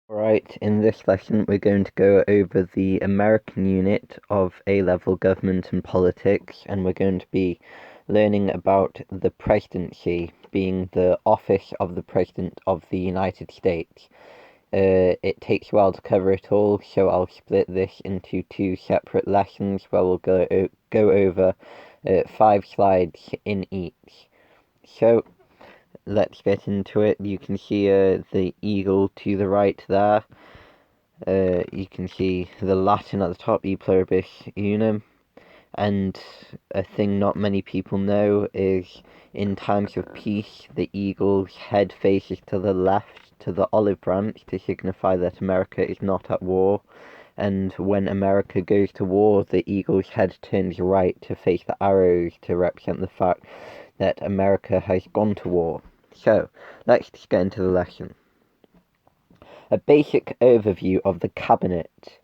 Right, in this lesson we're going to go over the American unit of A-level government and politics, and we're going to be learning about the presidency, being the office of the President of the United States. It takes a while to cover it all, so I'll split this into two separate lessons where we'll go over 5 slides in each. So, let's get into it. You can see the eagle to the right there. You can see the Latin at the top, E pluribus unum, and a thing not many people know is in times of peace, the eagle's head faces to the left, to the olive branch, to signify that America is not at war, and when America goes to war, the eagle's head turns right to face the arrows to represent the fact that America has gone to war. So, let's just get into the lesson. A basic overview of the cabinet.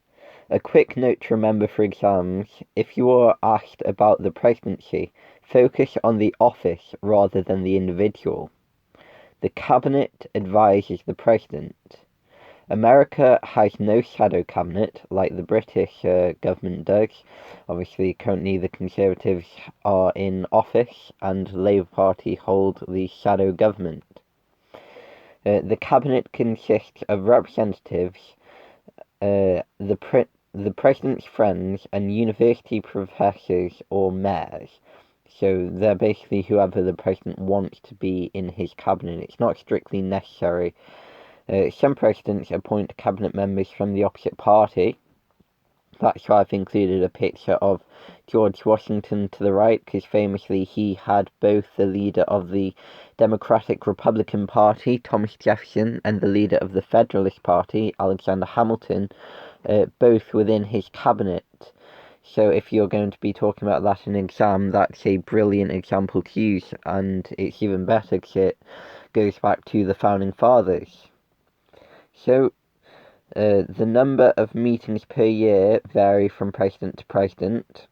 A quick note to remember for exams: if you are asked about the presidency, focus on the office rather than the individual. The cabinet advises the president. America has no shadow cabinet like the British government does. Obviously, currently the Conservatives are in office and the Labour Party hold the shadow government. The cabinet consists of representatives, the president's friends, and university professors or mayors. So they're basically whoever the president wants to be in his cabinet. It's not strictly necessary. Some presidents appoint cabinet members from the opposite party. That's why I've included a picture of George Washington to the right, because famously he had both the leader of the Democratic Republican Party, Thomas Jefferson, and the leader of the Federalist Party, Alexander Hamilton, both within his cabinet. So if you're going to be talking about that in an exam, that's a brilliant example to use, and it's even better because it goes back to the Founding Fathers. So, the number of meetings per year vary from president to president.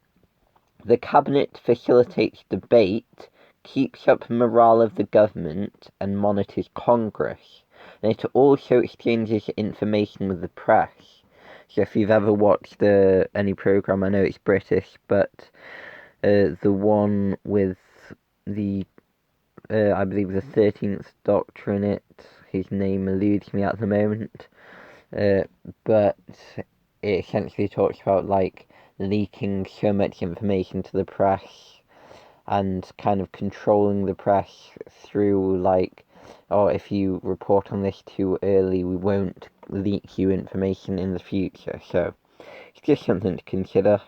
The cabinet facilitates debate, keeps up morale of the government, and monitors Congress. And it also exchanges information with the press. So if you've ever watched any program, I know it's British, but the one with the, I believe the 13th Doctor in it, his name eludes me at the moment. But it essentially talks about like leaking so much information to the press and kind of controlling the press through like, oh, if you report on this too early, we won't leak you information in the future. So it's just something to consider.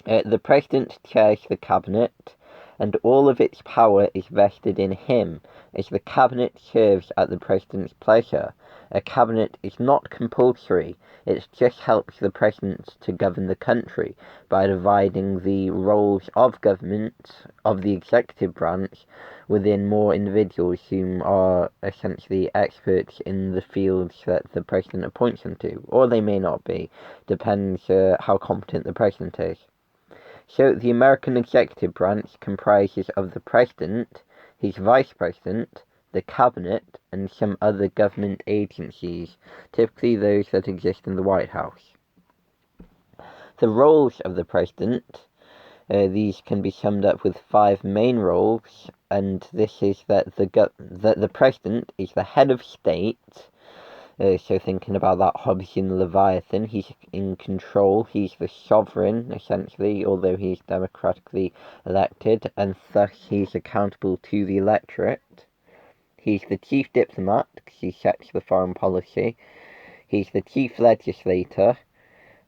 The president chairs the cabinet, and all of its power is vested in him, as the cabinet serves at the president's pleasure. A cabinet is not compulsory, it just helps the president to govern the country by dividing the roles of government, of the executive branch, within more individuals who are essentially experts in the fields that the president appoints them to, or they may not be, depends how competent the president is. So the American executive branch comprises of the president, his vice president, the cabinet, and some other government agencies, typically those that exist in the White House. The roles of the president, these can be summed up with 5 main roles, and this is that the president is the head of state. So thinking about that Hobbesian Leviathan, he's in control, he's the sovereign, essentially, although he's democratically elected, and thus he's accountable to the electorate. He's the chief diplomat, because he sets the foreign policy. He's the chief legislator.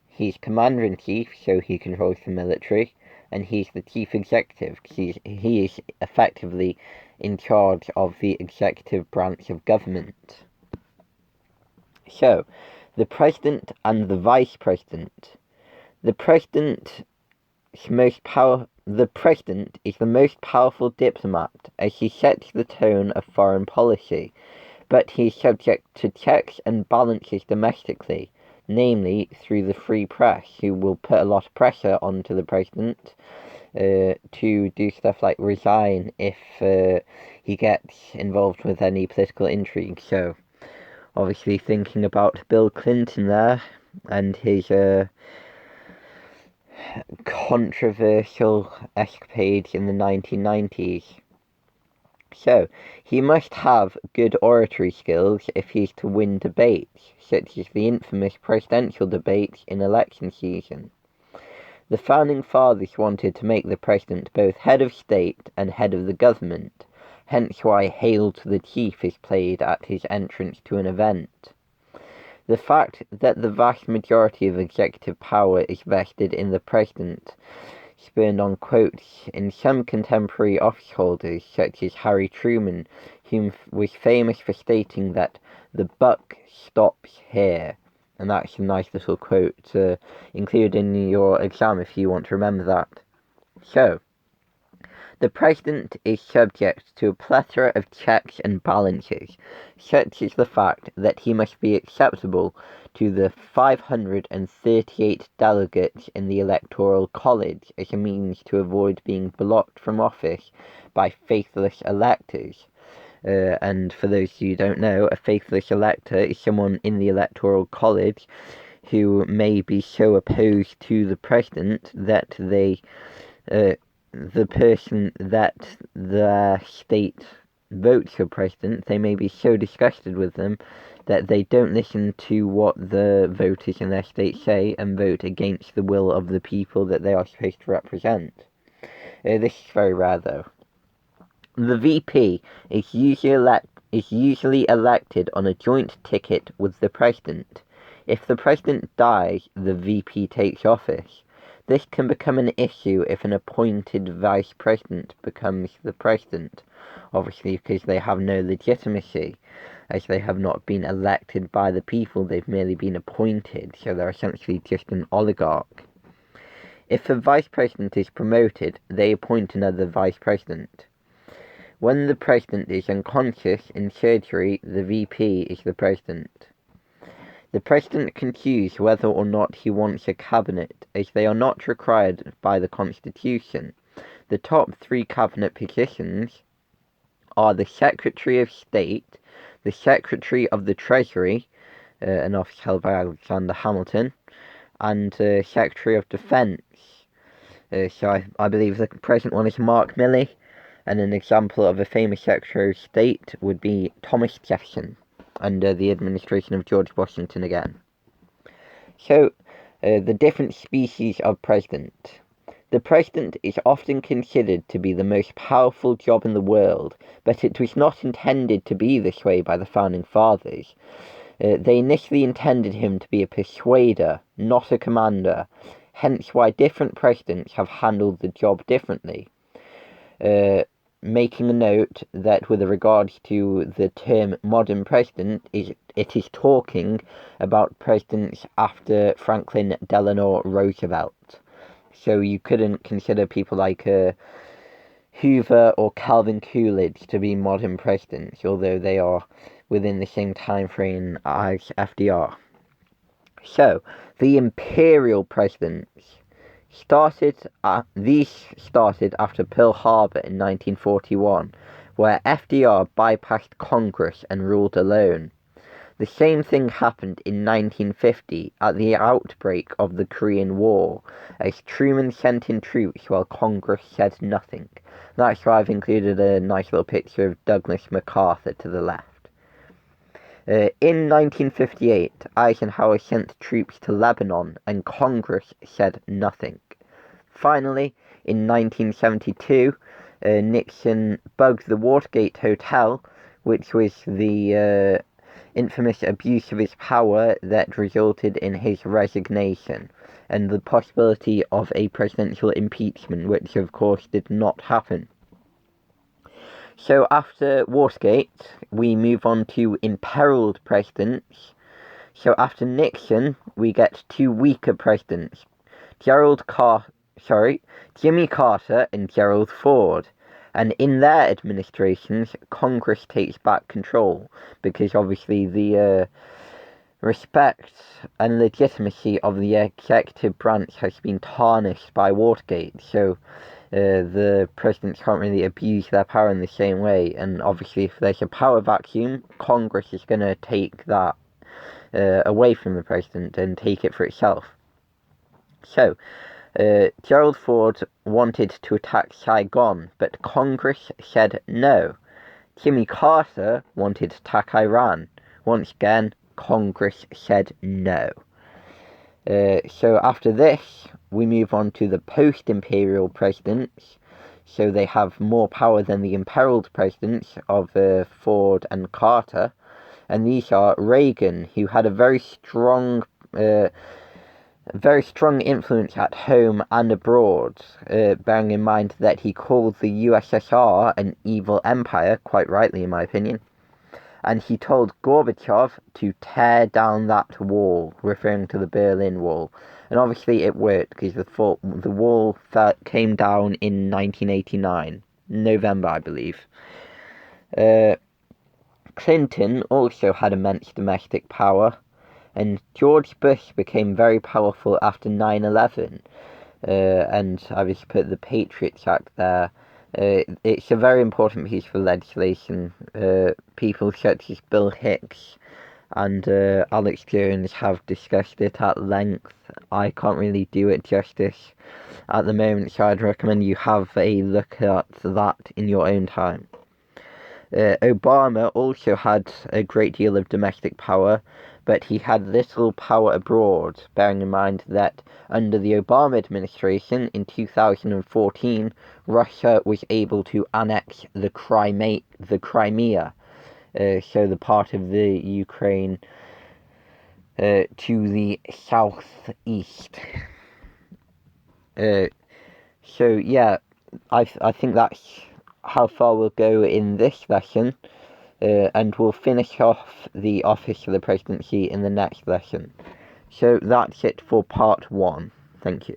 He's commander-in-chief, so he controls the military. And he's the chief executive, because he is effectively in charge of the executive branch of government. So, the president and the vice president. The president is the most powerful diplomat, as he sets the tone of foreign policy, but he is subject to checks and balances domestically, namely through the free press, who will put a lot of pressure onto the president to do stuff like resign if he gets involved with any political intrigue. So, Obviously thinking about Bill Clinton there and his controversial escapades in the 1990s. So, he must have good oratory skills if he's to win debates, such as the infamous presidential debates in election season. The Founding Fathers wanted to make the president both head of state and head of the government, hence why Hail to the Chief is played at his entrance to an event. The fact that the vast majority of executive power is vested in the president spurned on quotes in some contemporary office holders, such as Harry Truman, who was famous for stating that the buck stops here. And that's a nice little quote to include in your exam if you want to remember that. So, the president is subject to a plethora of checks and balances, such as the fact that he must be acceptable to the 538 delegates in the Electoral College as a means to avoid being blocked from office by faithless electors. And for those who don't know, a faithless elector is someone in the Electoral College who may be so opposed to the president that they the person that the state votes for president, they may be so disgusted with them that they don't listen to what the voters in their state say and vote against the will of the people that they are supposed to represent. This is very rare, though. The VP is usually elected on a joint ticket with the president. If the president dies, the VP takes office. This can become an issue if an appointed vice president becomes the president, obviously because they have no legitimacy, as they have not been elected by the people, they've merely been appointed, so they're essentially just an oligarch. If a vice president is promoted, they appoint another vice president. When the president is unconscious in surgery, the VP is the president. The president can choose whether or not he wants a cabinet, as they are not required by the Constitution. The top three cabinet positions are the Secretary of State, the Secretary of the Treasury, an office held by Alexander Hamilton, and Secretary of Defense. So I believe the present one is Mark Milley, and an example of a famous Secretary of State would be Thomas Jefferson, under the administration of George Washington again. So, the different species of president. The president is often considered to be the most powerful job in the world, but it was not intended to be this way by the Founding Fathers. They initially intended him to be a persuader, not a commander, hence why different presidents have handled the job differently. Making a note that with regards to the term modern president, it is talking about presidents after Franklin Delano Roosevelt. So you couldn't consider people like Hoover or Calvin Coolidge to be modern presidents, although they are within the same time frame as FDR. So, the imperial presidents. These started after Pearl Harbor in 1941, where FDR bypassed Congress and ruled alone. The same thing happened in 1950 at the outbreak of the Korean War, as Truman sent in troops while Congress said nothing. That's why I've included a nice little picture of Douglas MacArthur to the left. In 1958, Eisenhower sent troops to Lebanon, and Congress said nothing. Finally, in 1972, Nixon bugged the Watergate Hotel, which was the infamous abuse of his power that resulted in his resignation, and the possibility of a presidential impeachment, which of course did not happen. So after Watergate, we move on to imperiled presidents. So after Nixon, we get two weaker presidents, Jimmy Carter and Gerald Ford. And in their administrations, Congress takes back control, because obviously the respect and legitimacy of the executive branch has been tarnished by Watergate. So the presidents can't really abuse their power in the same way, and obviously if there's a power vacuum, Congress is going to take that away from the president and take it for itself. So, Gerald Ford wanted to attack Saigon, but Congress said no. Jimmy Carter wanted to attack Iran. Once again, Congress said no. So after this, we move on to the post-imperial presidents. So they have more power than the imperiled presidents of Ford and Carter. And these are Reagan, who had a very strong influence at home and abroad, bearing in mind that he called the USSR an evil empire, quite rightly in my opinion. And he told Gorbachev to tear down that wall, referring to the Berlin Wall. And obviously it worked, because the wall came down in 1989, November, I believe. Clinton also had immense domestic power, and George Bush became very powerful after 9/11. And I just put the Patriots Act there. It's a very important piece of legislation. People such as Bill Hicks and Alex Jones have discussed it at length. I can't really do it justice at the moment, so I'd recommend you have a look at that in your own time. Obama also had a great deal of domestic power, but he had little power abroad, bearing in mind that under the Obama administration in 2014, Russia was able to annex the Crimea, so the part of the Ukraine to the southeast. So yeah, I think that's how far we'll go in this lesson. And we'll finish off the office of the presidency in the next lesson. So that's it for part 1. Thank you.